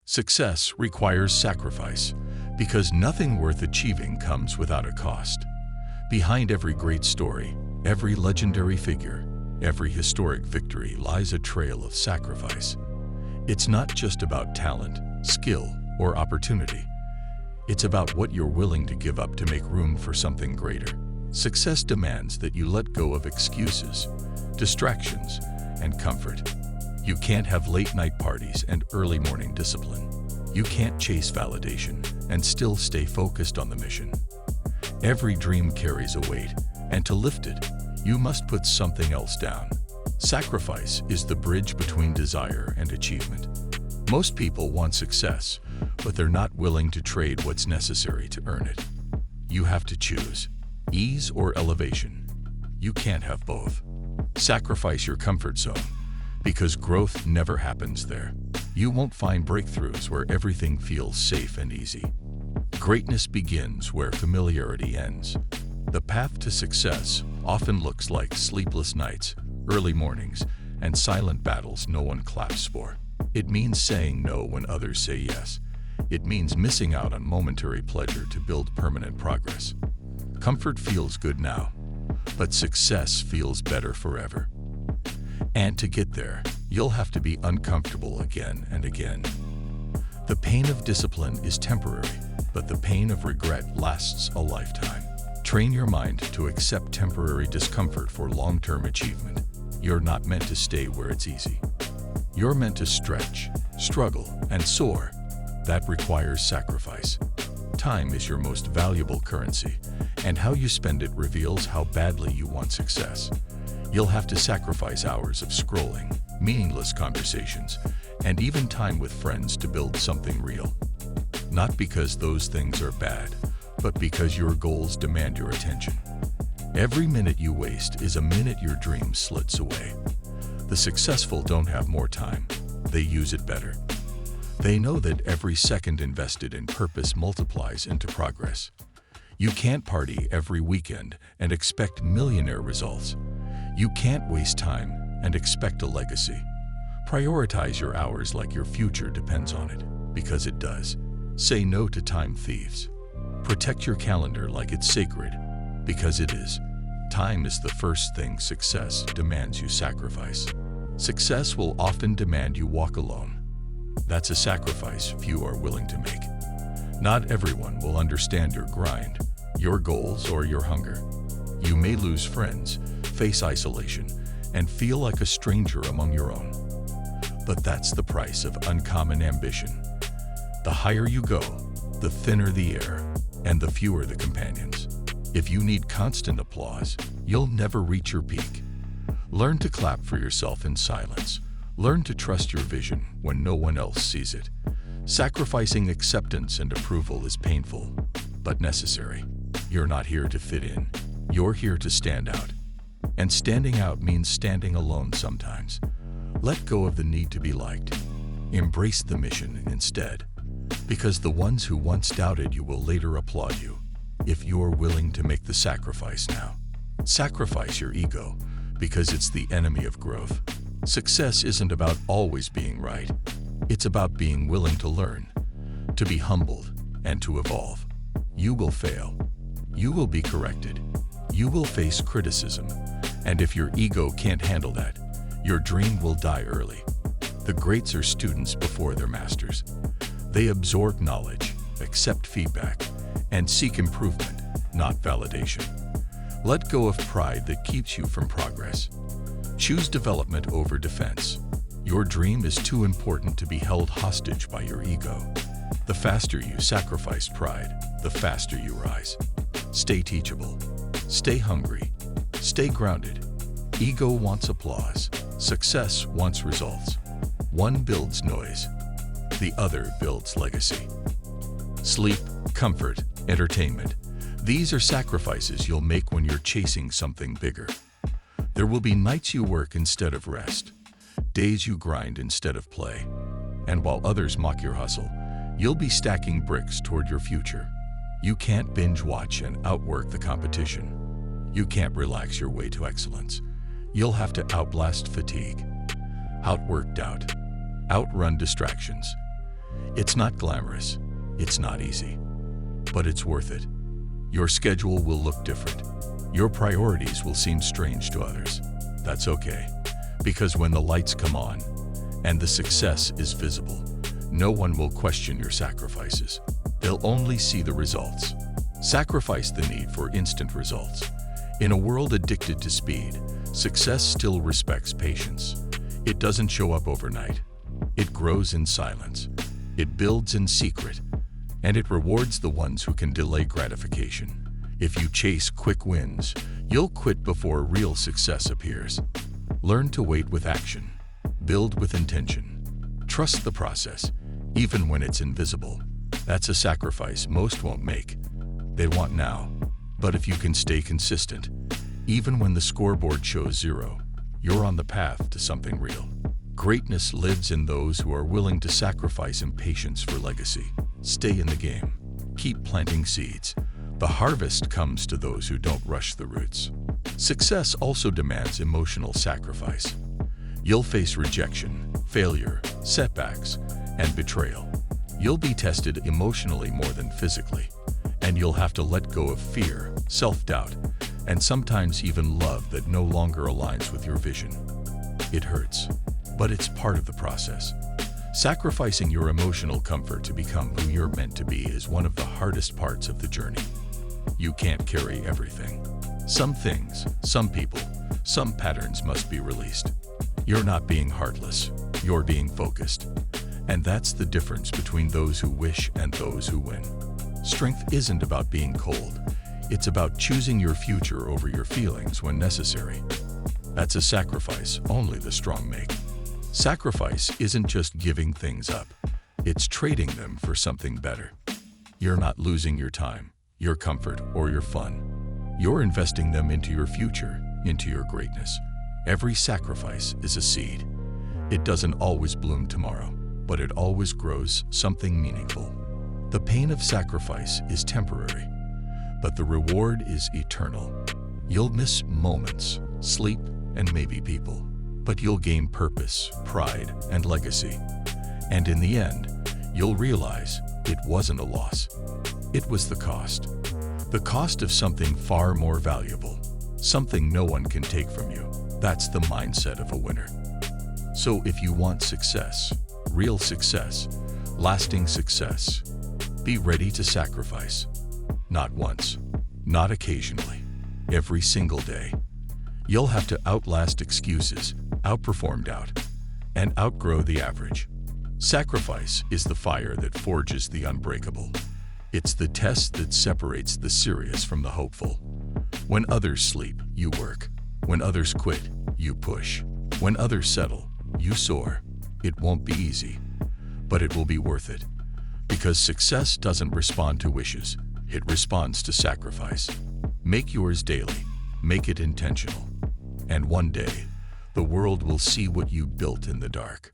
Success requires sacrifice because nothing worth achieving comes without a cost. Behind every great story, every legendary figure, every historic victory lies a trail of sacrifice. It's not just about talent, skill, or opportunity. It's about what you're willing to give up to make room for something greater. Success demands that you let go of excuses, distractions, and comfort. You can't have late-night parties and early morning discipline. You can't chase validation and still stay focused on the mission. Every dream carries a weight, and to lift it, you must put something else down. Sacrifice is the bridge between desire and achievement. Most people want success, but they're not willing to trade what's necessary to earn it. You have to choose ease or elevation. You can't have both. Sacrifice your comfort zone, because growth never happens there. You won't find breakthroughs where everything feels safe and easy. Greatness begins where familiarity ends. The path to success often looks like sleepless nights, early mornings, and silent battles no one claps for. It means saying no when others say yes. It means missing out on momentary pleasure to build permanent progress. Comfort feels good now, but success feels better forever. And to get there, you'll have to be uncomfortable again and again. The pain of discipline is temporary, but the pain of regret lasts a lifetime. Train your mind to accept temporary discomfort for long-term achievement. You're not meant to stay where it's easy. You're meant to stretch, struggle, and soar. That requires sacrifice. Time is your most valuable currency, and how you spend it reveals how badly you want success. You'll have to sacrifice hours of scrolling, meaningless conversations, and even time with friends to build something real. Not because those things are bad, but because your goals demand your attention. Every minute you waste is a minute your dream slits away. The successful don't have more time, they use it better. They know that every second invested in purpose multiplies into progress. You can't party every weekend and expect millionaire results. You can't waste time and expect a legacy. Prioritize your hours like your future depends on it, because it does. Say no to time thieves. Protect your calendar like it's sacred, because it is. Time is the first thing success demands you sacrifice. Success will often demand you walk alone. That's a sacrifice few are willing to make. Not everyone will understand your grind, your goals, or your hunger. You may lose friends, face isolation, and feel like a stranger among your own. But that's the price of uncommon ambition. The higher you go, the thinner the air, and the fewer the companions. If you need constant applause, you'll never reach your peak. Learn to clap for yourself in silence. Learn to trust your vision when no one else sees it. Sacrificing acceptance and approval is painful, but necessary. You're not here to fit in. You're here to stand out. And standing out means standing alone sometimes. Let go of the need to be liked. Embrace the mission instead, because the ones who once doubted you will later applaud you, if you're willing to make the sacrifice now. Sacrifice your ego, because it's the enemy of growth. Success isn't about always being right. It's about being willing to learn, to be humbled, and to evolve. You will fail. You will be corrected. You will face criticism. And if your ego can't handle that, your dream will die early. The greats are students before they're masters. They absorb knowledge, accept feedback, and seek improvement, not validation. Let go of pride that keeps you from progress. Choose development over defense. Your dream is too important to be held hostage by your ego. The faster you sacrifice pride, the faster you rise. Stay teachable. Stay hungry. Stay grounded. Ego wants applause. Success wants results. One builds noise. The other builds legacy. Sleep, comfort, entertainment. These are sacrifices you'll make when you're chasing something bigger. There will be nights you work instead of rest, days you grind instead of play. And while others mock your hustle, you'll be stacking bricks toward your future. You can't binge watch and outwork the competition. You can't relax your way to excellence. You'll have to outlast fatigue, outwork doubt, outrun distractions. It's not glamorous, it's not easy, but it's worth it. Your schedule will look different. Your priorities will seem strange to others. That's okay, because when the lights come on and the success is visible, no one will question your sacrifices. They'll only see the results. Sacrifice the need for instant results. In a world addicted to speed, success still respects patience. It doesn't show up overnight. It grows in silence. It builds in secret. And it rewards the ones who can delay gratification. If you chase quick wins, you'll quit before real success appears. Learn to wait with action. Build with intention. Trust the process, even when it's invisible. That's a sacrifice most won't make. They want now. But if you can stay consistent, even when the scoreboard shows 0, you're on the path to something real. Greatness lives in those who are willing to sacrifice impatience for legacy. Stay in the game. Keep planting seeds. The harvest comes to those who don't rush the roots. Success also demands emotional sacrifice. You'll face rejection, failure, setbacks, and betrayal. You'll be tested emotionally more than physically, and you'll have to let go of fear, self-doubt, and sometimes even love that no longer aligns with your vision. It hurts, but it's part of the process. Sacrificing your emotional comfort to become who you're meant to be is one of the hardest parts of the journey. You can't carry everything. Some things, some people, some patterns must be released. You're not being heartless, you're being focused. And that's the difference between those who wish and those who win. Strength isn't about being cold. It's about choosing your future over your feelings when necessary. That's a sacrifice only the strong make. Sacrifice isn't just giving things up. It's trading them for something better. You're not losing your time, your comfort, or your fun. You're investing them into your future, into your greatness. Every sacrifice is a seed. It doesn't always bloom tomorrow, but it always grows something meaningful. The pain of sacrifice is temporary, but the reward is eternal. You'll miss moments, sleep, and maybe people, but you'll gain purpose, pride, and legacy. And in the end, you'll realize it wasn't a loss. It was the cost. The cost of something far more valuable, something no one can take from you. That's the mindset of a winner. So if you want success, real success, lasting success, be ready to sacrifice. Not once, not occasionally, every single day. You'll have to outlast excuses, outperform doubt, and outgrow the average. Sacrifice is the fire that forges the unbreakable. It's the test that separates the serious from the hopeful. When others sleep, you work. When others quit, you push. When others settle, you soar. It won't be easy, but it will be worth it. Because success doesn't respond to wishes, it responds to sacrifice. Make yours daily, make it intentional. And one day, the world will see what you built in the dark.